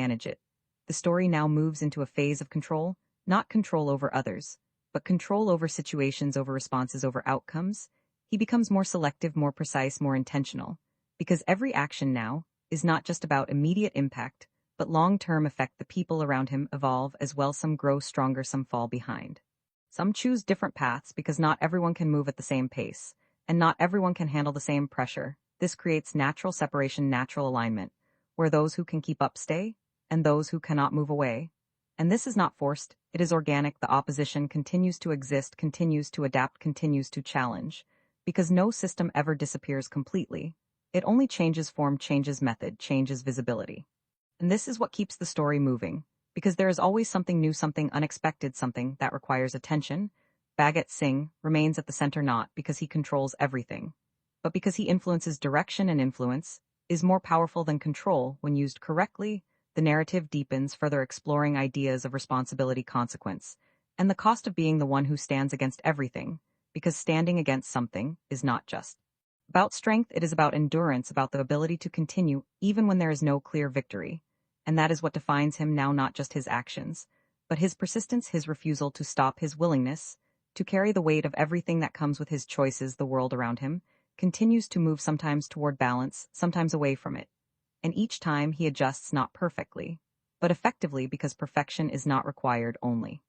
manage it. The story now moves into a phase of control, not control over others, but control over situations, over responses, over outcomes. He becomes more selective, more precise, more intentional, because every action now is not just about immediate impact, but long-term effect. The people around him evolve as well. Some grow stronger, some fall behind. Some choose different paths because not everyone can move at the same pace, and not everyone can handle the same pressure. This creates natural separation, natural alignment, where those who can keep up stay, and those who cannot move away. And this is not forced, it is organic. The opposition continues to exist, continues to adapt, continues to challenge, because no system ever disappears completely. It only changes form, changes method, changes visibility. And this is what keeps the story moving, because there is always something new, something unexpected, something that requires attention. Bhagat Singh remains at the center not because he controls everything, but because he influences. Direction, and influence is more powerful than control. When used correctly, the narrative deepens, further exploring ideas of responsibility, consequence, and the cost of being the one who stands against everything, because standing against something is not just about strength, it is about endurance, about the ability to continue even when there is no clear victory. And that is what defines him now, not just his actions, but his persistence, his refusal to stop, his willingness to carry the weight of everything that comes with his choices. The world around him continues to move, sometimes toward balance, sometimes away from it. And each time he adjusts, not perfectly, but effectively, because perfection is not required, only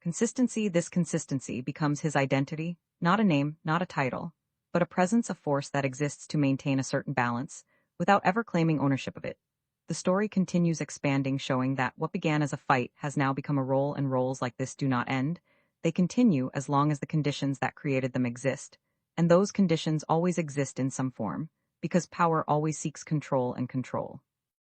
consistency. This consistency becomes his identity, not a name, not a title, but a presence, a force that exists to maintain a certain balance, without ever claiming ownership of it. The story continues expanding, showing that what began as a fight has now become a role, and roles like this do not end. They continue as long as the conditions that created them exist, and those conditions always exist in some form, because power always seeks control, and control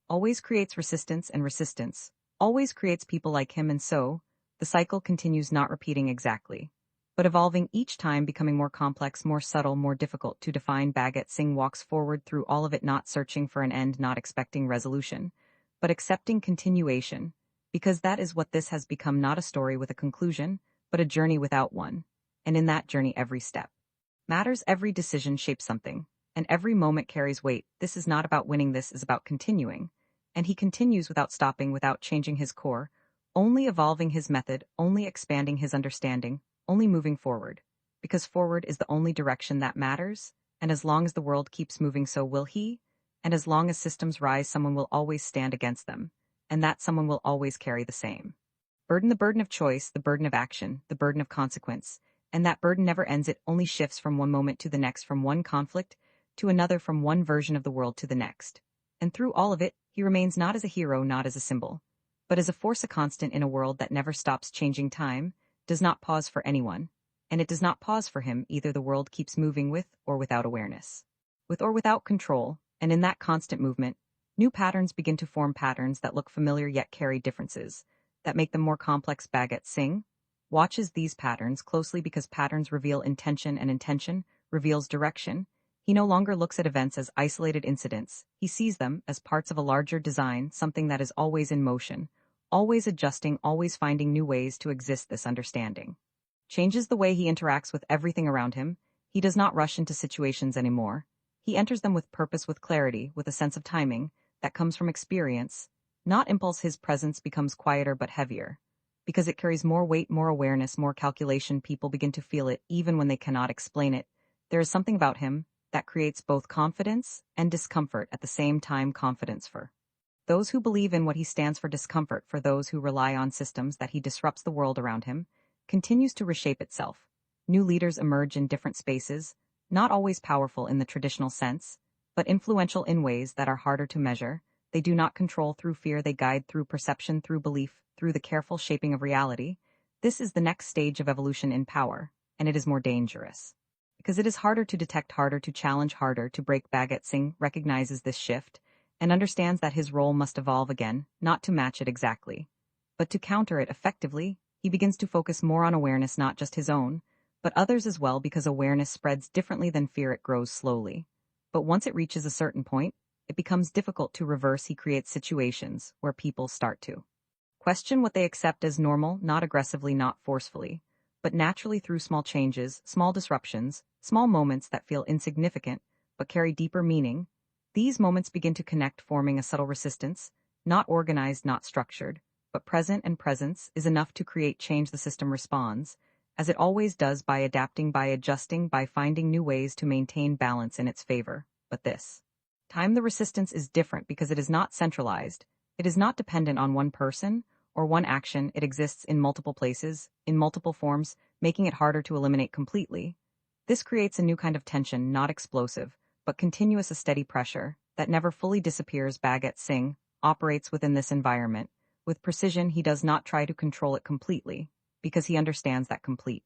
always creates resistance, and resistance always creates people like him. And so, the cycle continues, not repeating exactly, but evolving each time, becoming more complex, more subtle, more difficult to define. Bhagat Singh walks forward through all of it, not searching for an end, not expecting resolution, but accepting continuation, because that is what this has become, not a story with a conclusion, but a journey without one. And in that journey, every step matters, every decision shapes something, and every moment carries weight. This is not about winning, this is about continuing. And he continues without stopping, without changing his core, only evolving his method, only expanding his understanding, only moving forward, because forward is the only direction that matters, and as long as the world keeps moving, so will he, and as long as systems rise, someone will always stand against them, and that someone will always carry the same burden, the burden of choice, the burden of action, the burden of consequence, and that burden never ends. It only shifts from one moment to the next, from one conflict to another, from one version of the world to the next. And through all of it, he remains not as a hero, not as a symbol, but as a force, a constant in a world that never stops changing. Time does not pause for anyone, and it does not pause for him either. The world keeps moving with or without awareness, with or without control, and in that constant movement, new patterns begin to form, patterns that look familiar yet carry differences that make them more complex. Bhagat Singh watches these patterns closely because patterns reveal intention, and intention reveals direction. He no longer looks at events as isolated incidents, he sees them as parts of a larger design, something that is always in motion, always adjusting, always finding new ways to exist. This understanding changes the way he interacts with everything around him. He does not rush into situations anymore. He enters them with purpose, with clarity, with a sense of timing that comes from experience, not impulse. His presence becomes quieter but heavier, because it carries more weight, more awareness, more calculation. People begin to feel it even when they cannot explain it. There is something about him that creates both confidence and discomfort at the same time. Confidence for those who believe in what he stands for, discomfort for those who rely on systems that he disrupts. The world around him continues to reshape itself. New leaders emerge in different spaces, not always powerful in the traditional sense, but influential in ways that are harder to measure. They do not control through fear, they guide through perception, through belief, through the careful shaping of reality. This is the next stage of evolution in power, and it is more dangerous, because it is harder to detect, harder to challenge, harder to break. Bhagat Singh recognizes this shift, and understands that his role must evolve again, not to match it exactly, but to counter it effectively. He begins to focus more on awareness, not just his own, but others as well, because awareness spreads differently than fear. It grows slowly, but once it reaches a certain point, it becomes difficult to reverse. He creates situations where people start to question what they accept as normal, not aggressively, not forcefully, but naturally, through small changes, small disruptions, small moments that feel insignificant but carry deeper meaning. These moments begin to connect, forming a subtle resistance Not organized, not structured, but present, and presence is enough to create change. The system responds, as it always does, by adapting, by adjusting, by finding new ways to maintain balance in its favor. But this time the resistance is different because it is not centralized. It is not dependent on one person or one action. It exists in multiple places, in multiple forms, making it harder to eliminate completely. This creates a new kind of tension, not explosive, but continuous, a steady pressure that never fully disappears. Bhagat Singh operates within this environment. With precision, he does not try to control it completely, because he understands that complete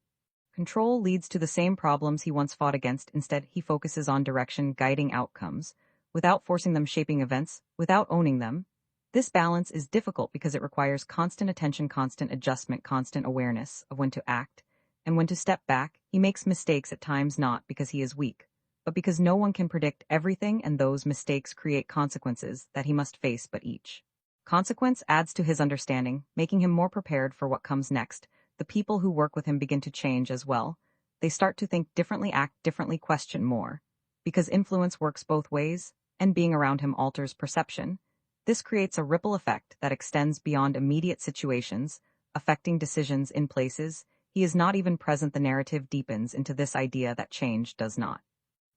control leads to the same problems he once fought against. Instead, he focuses on direction, guiding outcomes, without forcing them, shaping events, without owning them. This balance is difficult because it requires constant attention, constant adjustment, constant awareness of when to act and when to step back. He makes mistakes at times, not because he is weak, but because no one can predict everything, and those mistakes create consequences that he must face. But each consequence adds to his understanding, making him more prepared for what comes next. The people who work with him begin to change as well. They start to think differently, act differently, question more. Because influence works both ways, and being around him alters perception. This creates a ripple effect that extends beyond immediate situations, affecting decisions in places he is not even present. The narrative deepens into this idea that change does not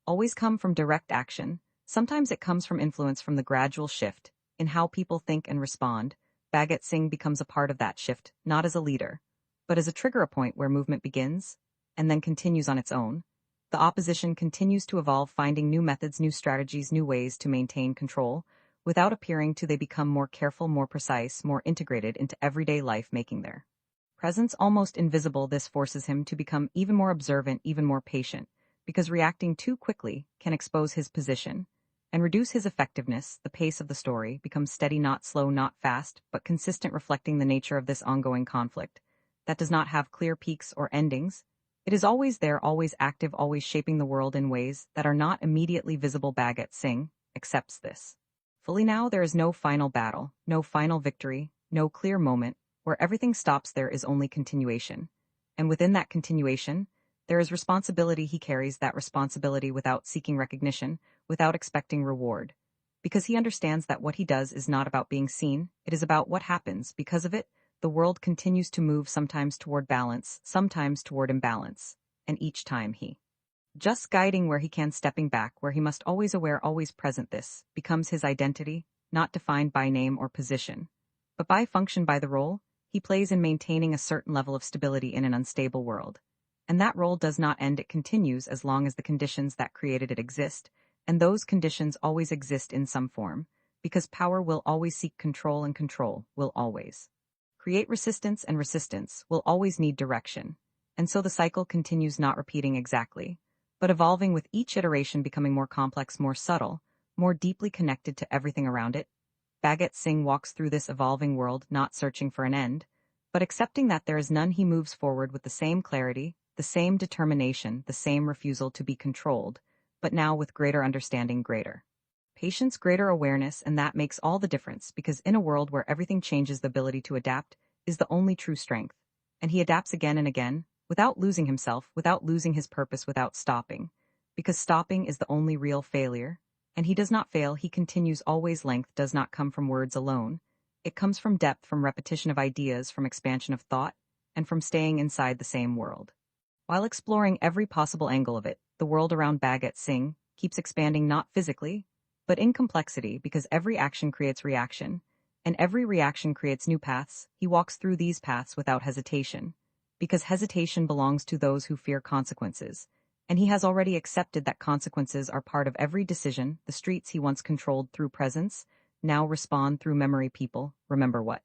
always come from direct action. Sometimes it comes from influence, from the gradual shift in how people think and respond. Bhagat Singh becomes a part of that shift, not as a leader, but as a trigger, a point where movement begins and then continues on its own. The opposition continues to evolve, finding new methods, new strategies, new ways to maintain control. Without appearing to, they become more careful, more precise, more integrated into everyday life, making their presence almost invisible. This forces him to become even more observant, even more patient, because reacting too quickly can expose his position and reduce his effectiveness. The pace of the story becomes steady, not slow, not fast, but consistent, reflecting the nature of this ongoing conflict that does not have clear peaks or endings. It is always there, always active, always shaping the world in ways that are not immediately visible. Bhagat Singh accepts this fully now. There is no final battle, no final victory, no clear moment where everything stops. There is only continuation. And within that continuation, there is responsibility. He carries that responsibility without seeking recognition, without expecting reward. Because he understands that what he does is not about being seen, it is about what happens. Because of it, the world continues to move, sometimes toward balance, sometimes toward imbalance. And each time he just guiding where he can, stepping back where he must, always aware, always present. This becomes his identity, not defined by name or position, but by function, by the role he plays in maintaining a certain level of stability in an unstable world. And that role does not end, it continues as long as the conditions that created it exist, and those conditions always exist in some form, because power will always seek control, and control will always create resistance, and resistance will always need direction. And so the cycle continues, not repeating exactly, but evolving with each iteration, becoming more complex, more subtle, more deeply connected to everything around it. Bhagat Singh walks through this evolving world, not searching for an end, but accepting that there is none. He moves forward with the same clarity, the same determination, the same refusal to be controlled, but now with greater understanding, greater patience, greater awareness. And that makes all the difference, because in a world where everything changes, the ability to adapt is the only true strength. And he adapts again and again, without losing himself, without losing his purpose, without stopping, because stopping is the only real failure. And he does not fail, he continues always. Length does not come from words alone. It comes from depth, from repetition of ideas, from expansion of thought, and from staying inside the same world. While exploring every possible angle of it, the world around Bhagat Singh keeps expanding, not physically, but in complexity, because every action creates reaction, and every reaction creates new paths. He walks through these paths without hesitation, because hesitation belongs to those who fear consequences, and he has already accepted that consequences are part of every decision. The streets he once controlled through presence now respond through memory. People remember what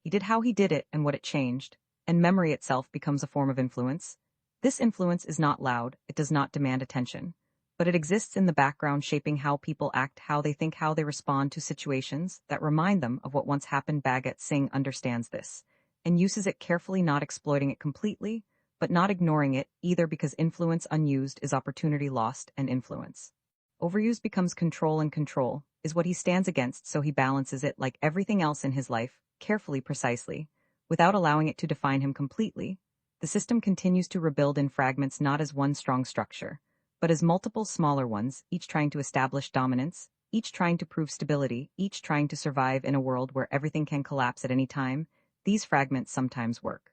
he did, how he did it, and what it changed, and memory itself becomes a form of influence. This influence is not loud, it does not demand attention, but it exists in the background, shaping how people act, how they think, how they respond to situations that remind them of what once happened. Bhagat Singh understands this and uses it carefully, not exploiting it completely, but not ignoring it either, because influence unused is opportunity lost, and influence overused becomes control, and control is what he stands against. So he balances it, like everything else in his life, carefully, precisely, without allowing it to define him completely. The system continues to rebuild in fragments, not as one strong structure, but as multiple smaller ones, each trying to establish dominance, each trying to prove stability, each trying to survive in a world where everything can collapse at any time. These fragments sometimes work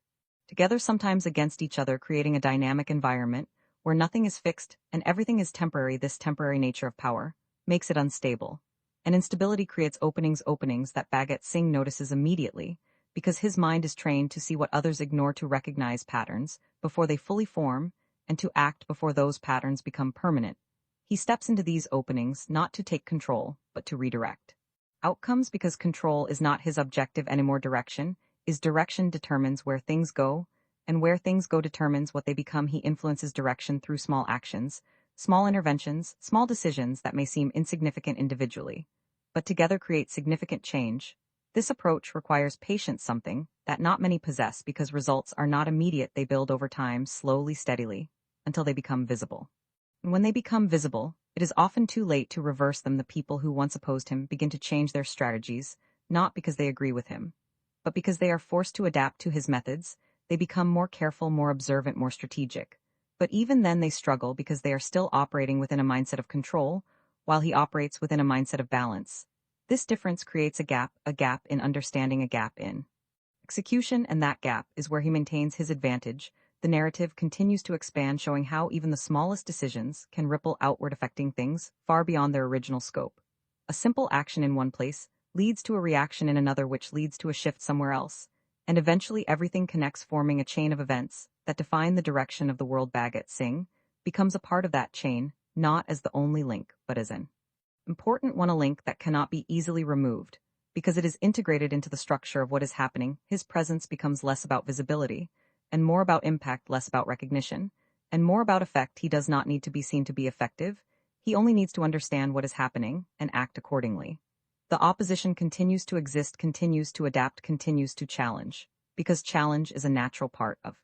together, sometimes against each other, creating a dynamic environment where nothing is fixed and everything is temporary. This temporary nature of power makes it unstable. And instability creates openings that Bhagat Singh notices immediately, because his mind is trained to see what others ignore, to recognize patterns before they fully form, and to act before those patterns become permanent. He steps into these openings not to take control, but to redirect outcomes, because control is not his objective anymore. Direction determines where things go, and where things go determines what they become. He influences direction through small actions, small interventions, small decisions that may seem insignificant individually, but together create significant change. This approach requires patience, something that not many possess, because results are not immediate. They build over time, slowly, steadily, until they become visible. And when they become visible, it is often too late to reverse them. The people who once opposed him begin to change their strategies, not because they agree with him, but because they are forced to adapt to his methods. They become more careful, more observant, more strategic. But even then they struggle, because they are still operating within a mindset of control, while he operates within a mindset of balance. This difference creates a gap in understanding, a gap in execution, and that gap is where he maintains his advantage. The narrative continues to expand, showing how even the smallest decisions can ripple outward, affecting things far beyond their original scope. A simple action in one place leads to a reaction in another, which leads to a shift somewhere else, and eventually everything connects, forming a chain of events that define the direction of the world. Bhagat Singh becomes a part of that chain, not as the only link, but as an important one, a link that cannot be easily removed, because it is integrated into the structure of what is happening. His presence becomes less about visibility, and more about impact, less about recognition, and more about effect. He does not need to be seen to be effective. He only needs to understand what is happening and act accordingly. The opposition continues to exist, continues to adapt, continues to challenge, because challenge is a natural part of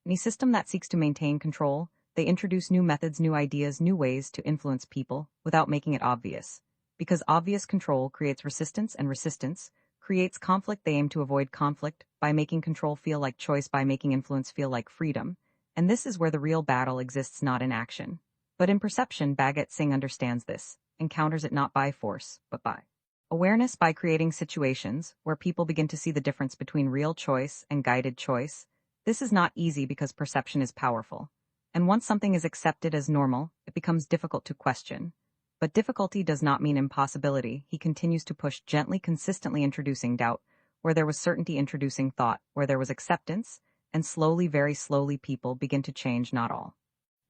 any system that seeks to maintain control. They introduce new methods, new ideas, new ways to influence people without making it obvious, because obvious control creates resistance, and resistance creates conflict. They aim to avoid conflict by making control feel like choice, by making influence feel like freedom. And this is where the real battle exists, not in action, but in perception. Bhagat Singh understands this, encounters it not by force, but by awareness, by creating situations where people begin to see the difference between real choice and guided choice. This is not easy, because perception is powerful, and once something is accepted as normal, it becomes difficult to question. But difficulty does not mean impossibility. He continues to push gently, consistently, introducing doubt where there was certainty, introducing thought where there was acceptance, and slowly, very slowly, people begin to change. Not all,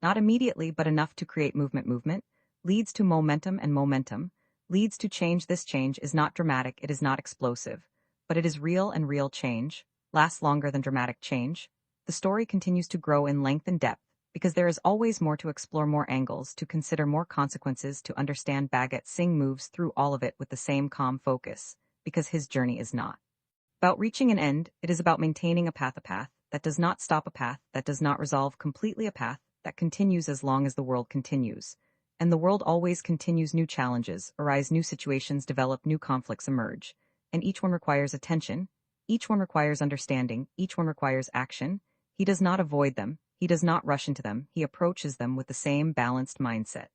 not immediately, but enough to create movement. Movement leads to momentum, and momentum leads to change. This change is not dramatic, it is not explosive, but it is real, and real change lasts longer than dramatic change. The story continues to grow in length and depth, because there is always more to explore, more angles to consider, more consequences to understand. Bhagat Singh moves through all of it with the same calm focus, because his journey is not about reaching an end, it is about maintaining a path that does not stop, a path that does not resolve completely, a path that continues as long as the world continues. And the world always continues. New challenges arise, new situations develop, new conflicts emerge, and each one requires attention, each one requires understanding, each one requires action. He does not avoid them, he does not rush into them, he approaches them with the same balanced mindset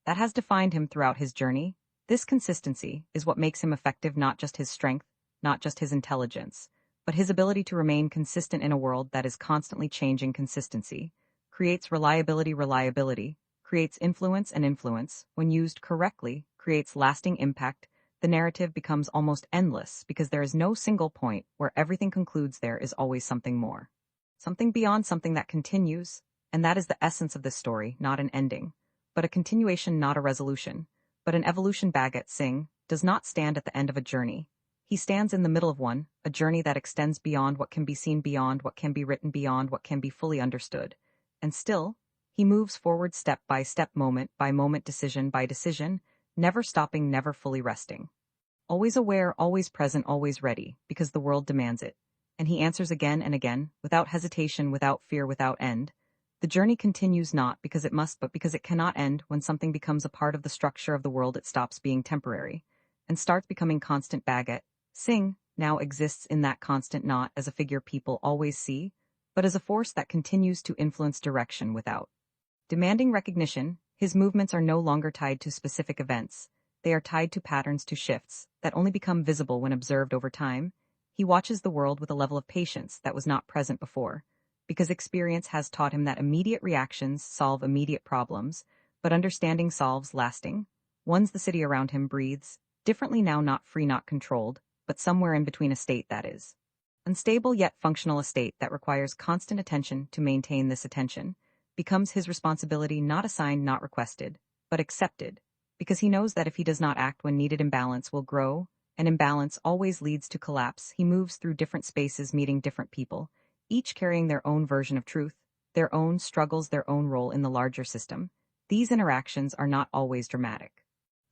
that has defined him throughout his journey. This consistency is what makes him effective, not just his strength, not just his intelligence, but his ability to remain consistent in a world that is constantly changing. Consistency creates reliability, reliability creates influence, and influence, when used correctly, creates lasting impact. The narrative becomes almost endless, because there is no single point where everything concludes. There is always something more, something beyond, something that continues, and that is the essence of this story. Not an ending, but a continuation, not a resolution, but an evolution. Bhagat Singh does not stand at the end of a journey. He stands in the middle of one, a journey that extends beyond what can be seen, beyond what can be written, beyond what can be fully understood. And still, he moves forward step by step, moment by moment, decision by decision, never stopping, never fully resting. Always aware, always present, always ready, because the world demands it. And he answers again and again, without hesitation, without fear, without end. The journey continues not because it must, but because it cannot end. When something becomes a part of the structure of the world, it stops being temporary and starts becoming constant. Bhagat Singh now exists in that constant, not as a figure people always see, but as a force that continues to influence direction without demanding recognition. His movements are no longer tied to specific events. They are tied to patterns, to shifts, that only become visible when observed over time. He watches the world with a level of patience that was not present before, because experience has taught him that immediate reactions solve immediate problems, but understanding solves lasting ones. The city around him breathes differently now, not free, not controlled, but somewhere in between, a state that is unstable yet functional, a state that requires constant attention to maintain. This attention becomes his responsibility, not assigned, not requested, but accepted, because he knows that if he does not act when needed, imbalance will grow, and imbalance always leads to collapse. He moves through different spaces, meeting different people, each carrying their own version of truth, their own struggles, their own role in the larger system. These interactions are not always dramatic.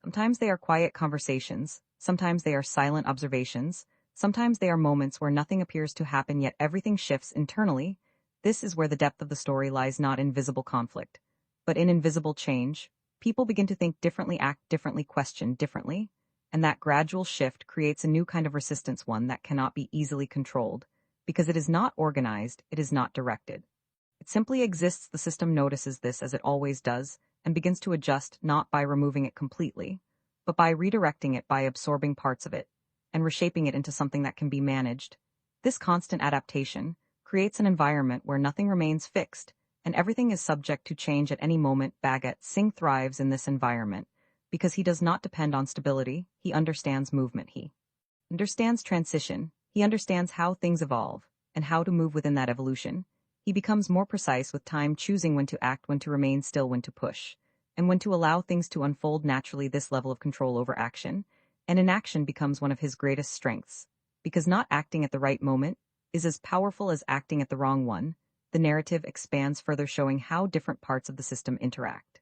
Sometimes they are quiet conversations, sometimes they are silent observations, sometimes they are moments where nothing appears to happen yet everything shifts internally. This is where the depth of the story lies, not in visible conflict, but in invisible change. People begin to think differently, act differently, question differently, and that gradual shift creates a new kind of resistance, one that cannot be easily controlled, because it is not organized, it is not directed. It simply exists. The system notices this, as it always does, and begins to adjust, not by removing it completely, but by redirecting it, by absorbing parts of it, and reshaping it into something that can be managed. This constant adaptation creates an environment where nothing remains fixed, and everything is subject to change at any moment. Bhagat Singh thrives in this environment because he does not depend on stability. He understands movement, he understands transition, he understands how things evolve, and how to move within that evolution. He becomes more precise with time, choosing when to act, when to remain still, when to push, and when to allow things to unfold naturally. This level of control over action and inaction becomes one of his greatest strengths, because not acting at the right moment is as powerful as acting at the wrong one. The narrative expands further, showing how different parts of the system interact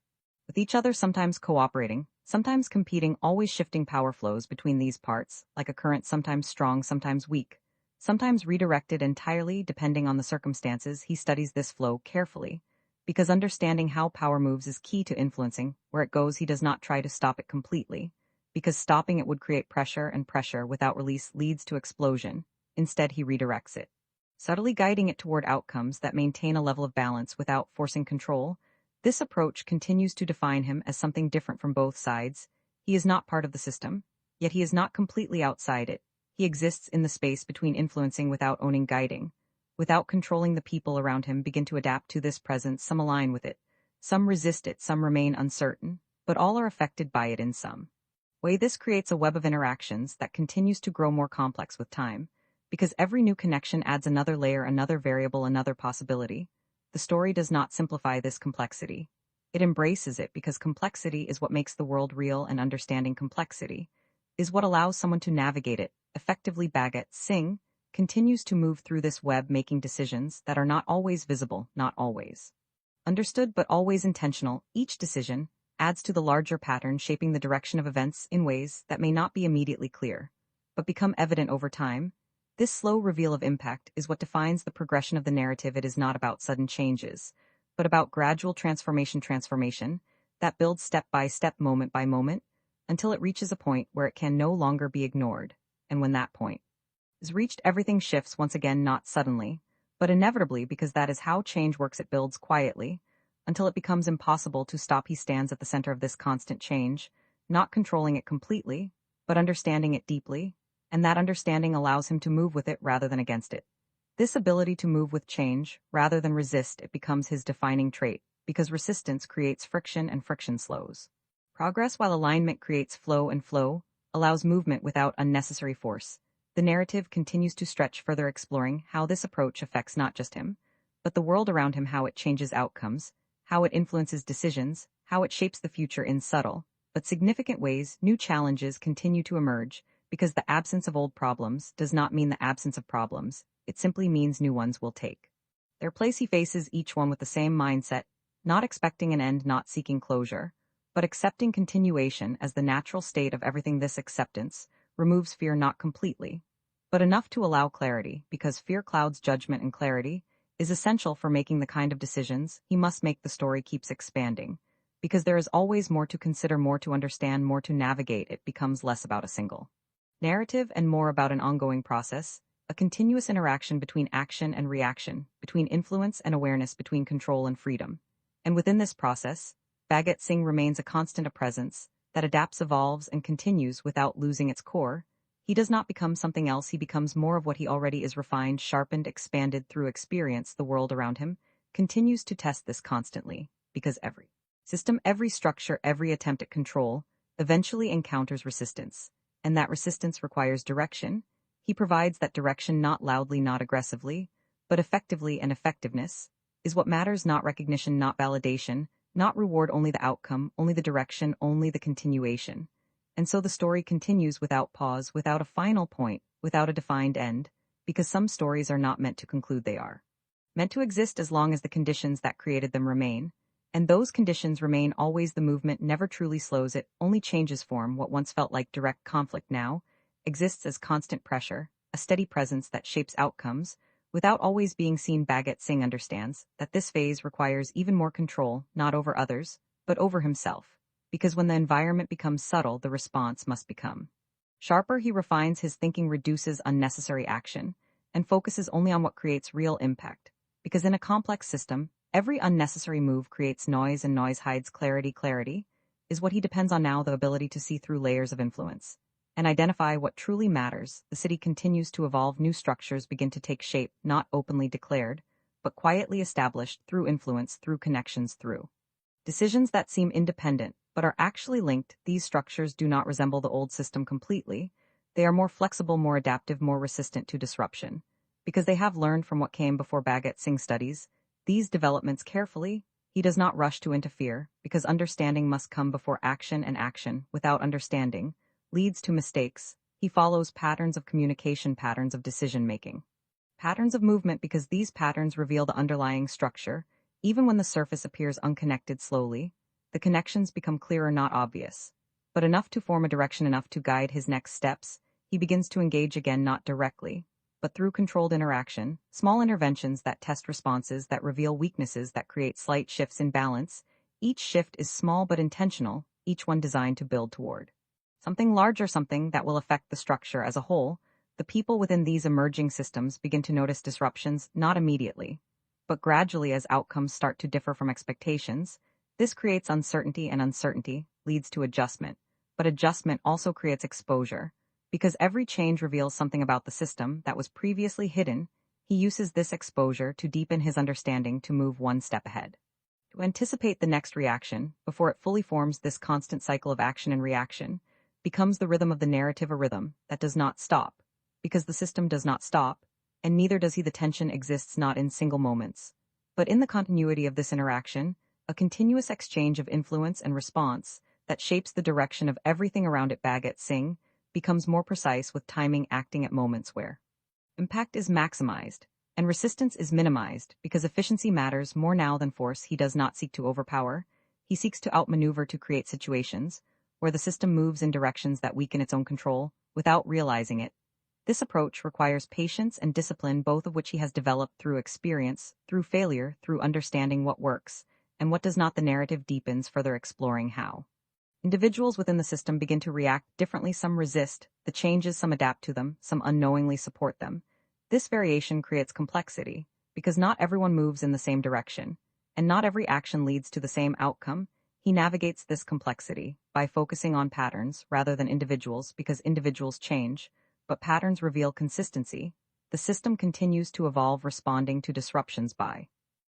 with each other, sometimes cooperating, sometimes competing, always shifting. Power flows between these parts, like a current, sometimes strong, sometimes weak, sometimes redirected entirely depending on the circumstances. He studies this flow carefully, because understanding how power moves is key to influencing where it goes. He does not try to stop it completely, because stopping it would create pressure, and pressure without release leads to explosion. Instead, he redirects it, subtly guiding it toward outcomes that maintain a level of balance without forcing control. This approach continues to define him as something different from both sides. He is not part of the system, yet he is not completely outside it. He exists in the space between, influencing without owning, guiding without controlling. The people around him begin to adapt to this presence. Some align with it, some resist it, some remain uncertain, but all are affected by it in some way. This creates a web of interactions that continues to grow more complex with time, because every new connection adds another layer, another variable, another possibility. The story does not simplify this complexity. It embraces it, because complexity is what makes the world real, and understanding complexity is what allows someone to navigate it effectively. Bhagat Singh continues to move through this web, making decisions that are not always visible, not always understood, but always intentional. Each decision adds to the larger pattern, shaping the direction of events in ways that may not be immediately clear, but become evident over time. This slow reveal of impact is what defines the progression of the narrative. It is not about sudden changes, but about gradual transformation that builds step by step, moment by moment, until it reaches a point where it can no longer be ignored. And when that point is reached, everything shifts once again, not suddenly, but inevitably, because that is how change works. It builds quietly until it becomes impossible to stop. He stands at the center of this constant change, not controlling it completely, but understanding it deeply, and that understanding allows him to move with it rather than against it. This ability to move with change rather than resist it becomes his defining trait, because resistance creates friction, and friction slows progress, while alignment creates flow, and flow allows movement without unnecessary force. The narrative continues to stretch further, exploring how this approach affects not just him, but the world around him, how it changes outcomes, how it influences decisions, how it shapes the future in subtle but significant ways. New challenges continue to emerge, because the absence of old problems does not mean the absence of problems. It simply means new ones will take their place. He faces each one with the same mindset, not expecting an end, not seeking closure, but accepting continuation as the natural state of everything. This acceptance removes fear, not completely, but enough to allow clarity, because fear clouds judgment, and clarity is essential for making the kind of decisions he must make. The story keeps expanding, because there is always more to consider, more to understand, more to navigate. It becomes less about a single narrative and more about an ongoing process, a continuous interaction between action and reaction, between influence and awareness, between control and freedom. And within this process, Bhagat Singh remains a constant, a presence that adapts, evolves, and continues without losing its core. He does not become something else, he becomes more of what he already is, refined, sharpened, expanded through experience. The world around him continues to test this constantly, because every system, every structure, every attempt at control eventually encounters resistance, and that resistance requires direction. He provides that direction, not loudly, not aggressively, but effectively, and effectiveness is what matters, not recognition, not validation, not reward, only the outcome, only the direction, only the continuation. And so the story continues without pause, without a final point, without a defined end, because some stories are not meant to conclude, they are meant to exist as long as the conditions that created them remain. And those conditions remain always. The movement never truly slows, it only changes form. What once felt like direct conflict now exists as constant pressure, a steady presence that shapes outcomes, without always being seen. Bhagat Singh understands that this phase requires even more control, not over others, but over himself. Because when the environment becomes subtle, the response must become sharper. He refines his thinking, reduces unnecessary action, and focuses only on what creates real impact. Because in a complex system, every unnecessary move creates noise, and noise hides clarity. Clarity is what he depends on now, the ability to see through layers of influence and identify what truly matters. The city continues to evolve. New structures begin to take shape, not openly declared, but quietly established through influence, through connections, through decisions that seem independent but are actually linked. These structures do not resemble the old system completely. They are more flexible, more adaptive, more resistant to disruption, because they have learned from what came before. Bhagat Singh studies these developments carefully. He does not rush to interfere, because understanding must come before action, and action, without understanding, leads to mistakes. He follows patterns of communication, patterns of decision-making, patterns of movement, because these patterns reveal the underlying structure. Even when the surface appears unconnected, slowly, the connections become clearer, not obvious, but enough to form a direction, enough to guide his next steps. He begins to engage again, not directly, but through controlled interaction, small interventions that test responses, that reveal weaknesses, that create slight shifts in balance. Each shift is small but intentional, each one designed to build toward something larger, something that will affect the structure as a whole. The people within these emerging systems begin to notice disruptions, not immediately, but gradually, as outcomes start to differ from expectations. This creates uncertainty, and uncertainty leads to adjustment, but adjustment also creates exposure. Because every change reveals something about the system that was previously hidden, he uses this exposure to deepen his understanding, to move one step ahead, to anticipate the next reaction before it fully forms. This constant cycle of action and reaction becomes the rhythm of the narrative, a rhythm that does not stop, because the system does not stop, and neither does he. The tension exists not in single moments, but in the continuity of this interaction, a continuous exchange of influence and response that shapes the direction of everything around it. Bhagat Singh becomes more precise with timing, acting at moments where impact is maximized and resistance is minimized, because efficiency matters more now than force. He does not seek to overpower, he seeks to outmaneuver, to create situations where the system moves in directions that weaken its own control without realizing it. This approach requires patience and discipline, both of which he has developed through experience, through failure, through understanding what works and what does not. The narrative deepens, further exploring how individuals within the system begin to react differently. Some resist the changes, some adapt to them, some unknowingly support them. This variation creates complexity, because not everyone moves in the same direction, and not every action leads to the same outcome. He navigates this complexity by focusing on patterns rather than individuals, because individuals change, but patterns reveal consistency. The system continues to evolve, responding to disruptions by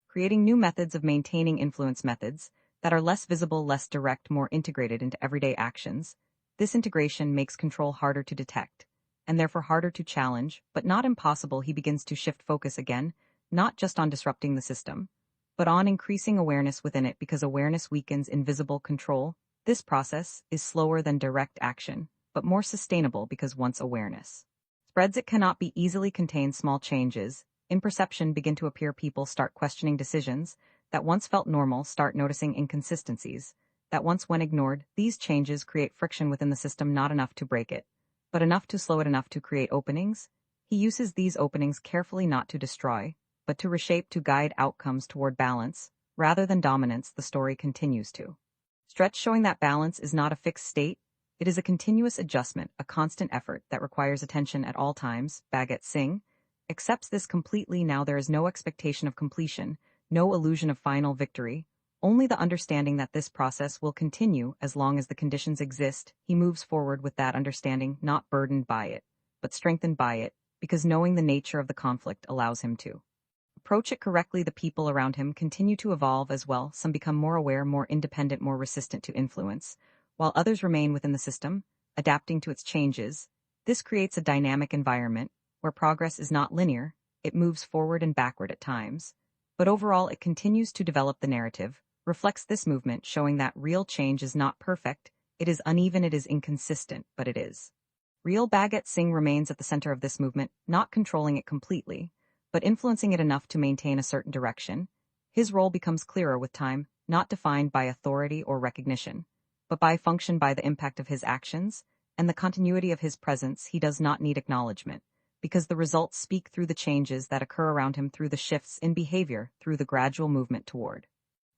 creating new methods of maintaining influence, methods that are less visible, less direct, more integrated into everyday actions. This integration makes control harder to detect, and therefore harder to challenge, but not impossible. He begins to shift focus again, not just on disrupting the system, but on increasing awareness within it, because awareness weakens invisible control. This process is slower than direct action, but more sustainable, because once awareness spreads, it cannot be easily contained. Small changes in perception begin to appear. People start questioning decisions that once felt normal, start noticing inconsistencies that once went ignored. These changes create friction within the system, not enough to break it, but enough to slow it, enough to create openings. He uses these openings carefully, not to destroy, but to reshape, to guide outcomes toward balance rather than dominance. The story continues to stretch, showing that balance is not a fixed state. It is a continuous adjustment, a constant effort that requires attention at all times. Bhagat Singh accepts this completely now. There is no expectation of completion, no illusion of final victory, Only the understanding that this process will continue as long as the conditions exist, he moves forward with that understanding, not burdened by it, but strengthened by it, because knowing the nature of the conflict allows him to approach it correctly. The people around him continue to evolve as well. Some become more aware, more independent, more resistant to influence, while others remain within the system, adapting to its changes. This creates a dynamic environment where progress is not linear, it moves forward and backward at times. But overall, it continues to develop. The narrative reflects this movement, showing that real change is not perfect, it is uneven, it is inconsistent, but it is real. Bhagat Singh remains at the center of this movement, not controlling it completely, but influencing it enough to maintain a certain direction. His role becomes clearer with time, not defined by authority or recognition, but by function, by the impact of his actions, and the continuity of his presence. He does not need acknowledgement, because the results speak through the changes that occur around him, through the shifts in behavior, through the gradual movement toward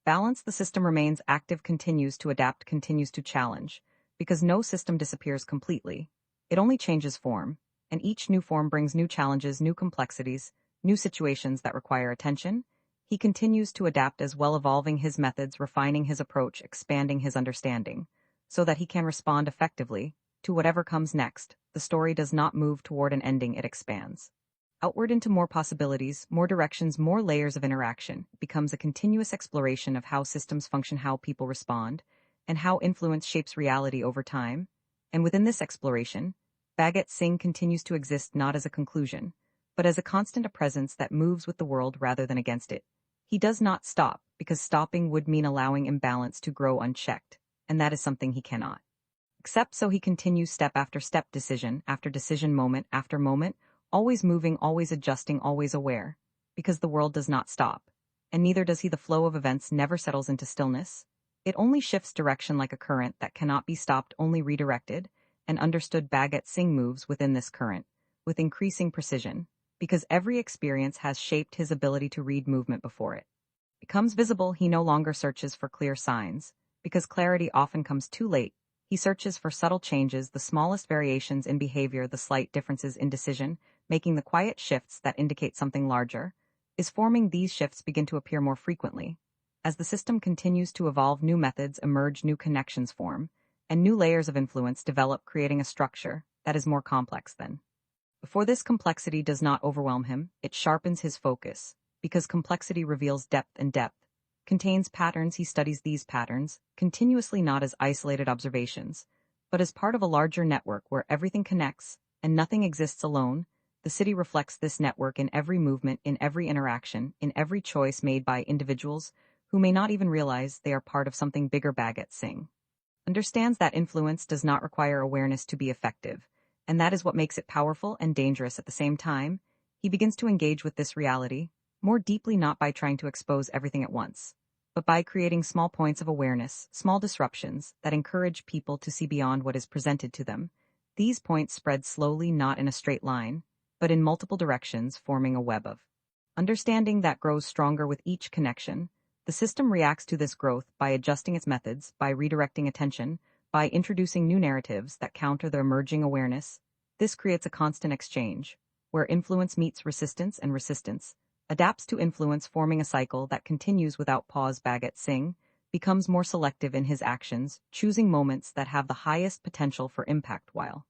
balance. The system remains active, continues to adapt, continues to challenge, because no system disappears completely. It only changes form, and each new form brings new challenges, new complexities, new situations that require attention. He continues to adapt as well, evolving his methods, refining his approach, expanding his understanding, so that he can respond effectively to whatever comes next. The story does not move toward an ending, it expands outward into more possibilities, more directions, more layers of interaction. It becomes a continuous exploration of how systems function, how people respond, and how influence shapes reality over time. And within this exploration, Bhagat Singh continues to exist not as a conclusion, but as a constant, a presence that moves with the world rather than against it. He does not stop, because stopping would mean allowing imbalance to grow unchecked, and that is something he cannot accept. So he continues step after step, decision after decision, moment after moment, always moving, always adjusting, always aware, because the world does not stop, and neither does he. The flow of events never settles into stillness. It only shifts direction like a current that cannot be stopped, only redirected and understood. Bhagat Singh moves within this current with increasing precision, because every experience has shaped his ability to read movement before it becomes visible. He no longer searches for clear signs, because clarity often comes too late. He searches for subtle changes, the smallest variations in behavior, the slight differences in decision, making the quiet shifts that indicate something larger is forming. These shifts begin to appear more frequently. As the system continues to evolve, new methods emerge, new connections form, and new layers of influence develop, creating a structure that is more complex than before. This complexity does not overwhelm him, it sharpens his focus, because complexity reveals depth, and depth contains patterns. He studies these patterns continuously, not as isolated observations, but as part of a larger network where everything connects and nothing exists alone. The city reflects this network in every movement, in every interaction, in every choice made by individuals who may not even realize they are part of something bigger. Bhagat Singh understands that influence does not require awareness to be effective, and that is what makes it powerful and dangerous at the same time. He begins to engage with this reality more deeply, not by trying to expose everything at once, but by creating small points of awareness, small disruptions that encourage people to see beyond what is presented to them. These points spread slowly, not in a straight line, but in multiple directions, forming a web of understanding that grows stronger with each connection. The system reacts to this growth by adjusting its methods, by redirecting attention, by introducing new narratives that counter the emerging awareness. This creates a constant exchange, where influence meets resistance and resistance adapts to influence, forming a cycle that continues without pause. Bhagat Singh becomes more selective in his actions, choosing moments that have the highest potential for impact while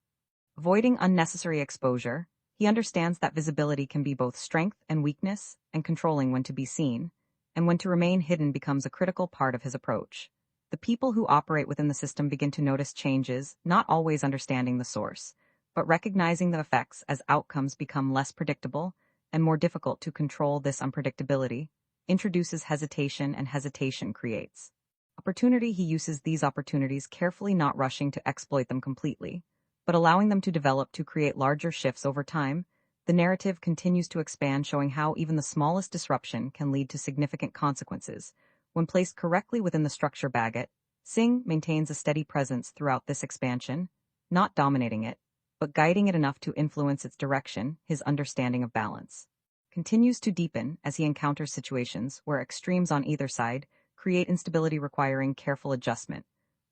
avoiding unnecessary exposure. He understands that visibility can be both strength and weakness, and controlling when to be seen and when to remain hidden becomes a critical part of his approach. The people who operate within the system begin to notice changes, not always understanding the source, but recognizing the effects. As outcomes become less predictable and more difficult to control, this unpredictability introduces hesitation, and hesitation creates opportunity. He uses these opportunities carefully, not rushing to exploit them completely, but allowing them to develop, to create larger shifts over time. The narrative continues to expand, showing how even the smallest disruption can lead to significant consequences when placed correctly within the structure. Bhagat Singh maintains a steady presence throughout this expansion, not dominating it, but guiding it enough to influence its direction. His understanding of balance continues to deepen as he encounters situations where extremes on either side create instability, requiring careful adjustment.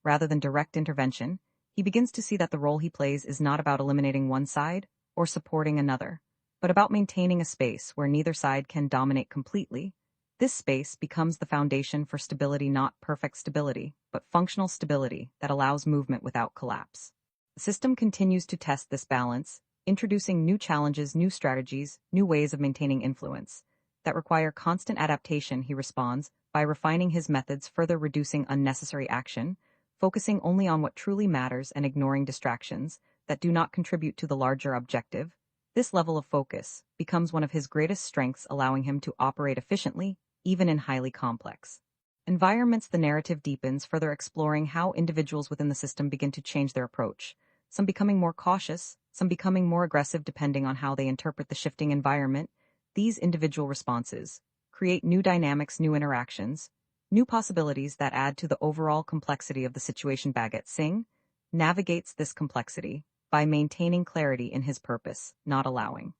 Rather than direct intervention, he begins to see that the role he plays is not about eliminating one side or supporting another, but about maintaining a space where neither side can dominate completely. This space becomes the foundation for stability, not perfect stability, but functional stability that allows movement without collapse. The system continues to test this balance, introducing new challenges, new strategies, new ways of maintaining influence that require constant adaptation. He responds by refining his methods, further reducing unnecessary action, focusing only on what truly matters and ignoring distractions that do not contribute to the larger objective. This level of focus becomes one of his greatest strengths, allowing him to operate efficiently, even in highly complex environments. The narrative deepens, further exploring how individuals within the system begin to change their approach, some becoming more cautious, some becoming more aggressive depending on how they interpret the shifting environment. These individual responses create new dynamics, new interactions, new possibilities that add to the overall complexity of the situation. Bhagat Singh navigates this complexity by maintaining clarity in his purpose, not allowing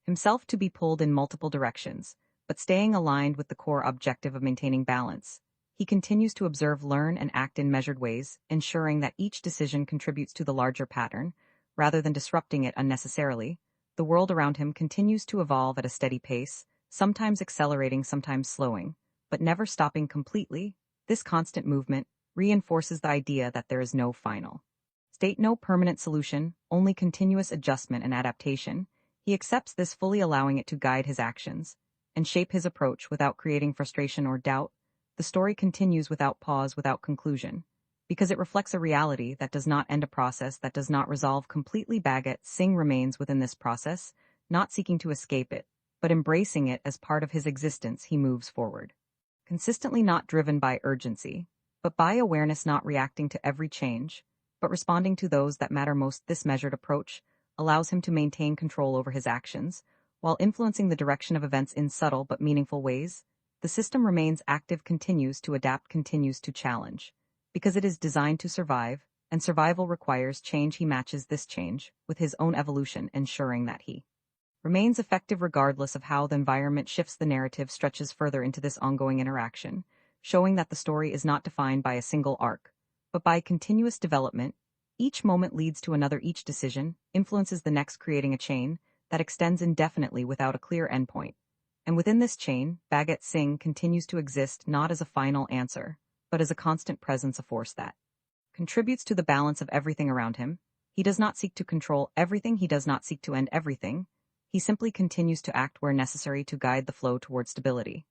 himself to be pulled in multiple directions, but staying aligned with the core objective of maintaining balance. He continues to observe, learn, and act in measured ways, ensuring that each decision contributes to the larger pattern, rather than disrupting it unnecessarily. The world around him continues to evolve at a steady pace, sometimes accelerating, sometimes slowing, but never stopping completely. This constant movement reinforces the idea that there is no final state, no permanent solution, only continuous adjustment and adaptation. He accepts this fully, allowing it to guide his actions and shape his approach without creating frustration or doubt. The story continues without pause, without conclusion, because it reflects a reality that does not end, a process that does not resolve completely. Bhagat Singh remains within this process, not seeking to escape it, but embracing it as part of his existence. He moves forward, consistently, not driven by urgency, but by awareness, not reacting to every change, but responding to those that matter most. This measured approach allows him to maintain control over his actions, while influencing the direction of events in subtle but meaningful ways. The system remains active, continues to adapt, continues to challenge, because it is designed to survive, and survival requires change. He matches this change with his own evolution, ensuring that he remains effective regardless of how the environment shifts. The narrative stretches further into this ongoing interaction, showing that the story is not defined by a single arc, but by continuous development. Each moment leads to another, each decision influences the next, creating a chain that extends indefinitely without a clear endpoint. And within this chain, Bhagat Singh continues to exist, not as a final answer, but as a constant presence, a force that contributes to the balance of everything around him. He does not seek to control everything, he does not seek to end everything. He simply continues to act where necessary to guide the flow toward stability.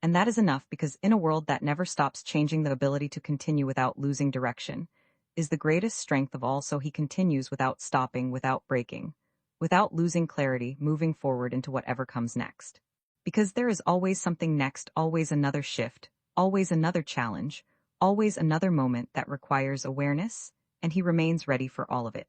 And that is enough, because in a world that never stops changing, the ability to continue without losing direction is the greatest strength of all. So he continues without stopping, without breaking, without losing clarity, moving forward into whatever comes next. Because there is always something next, always another shift, always another challenge, always another moment that requires awareness, and he remains ready for all of it.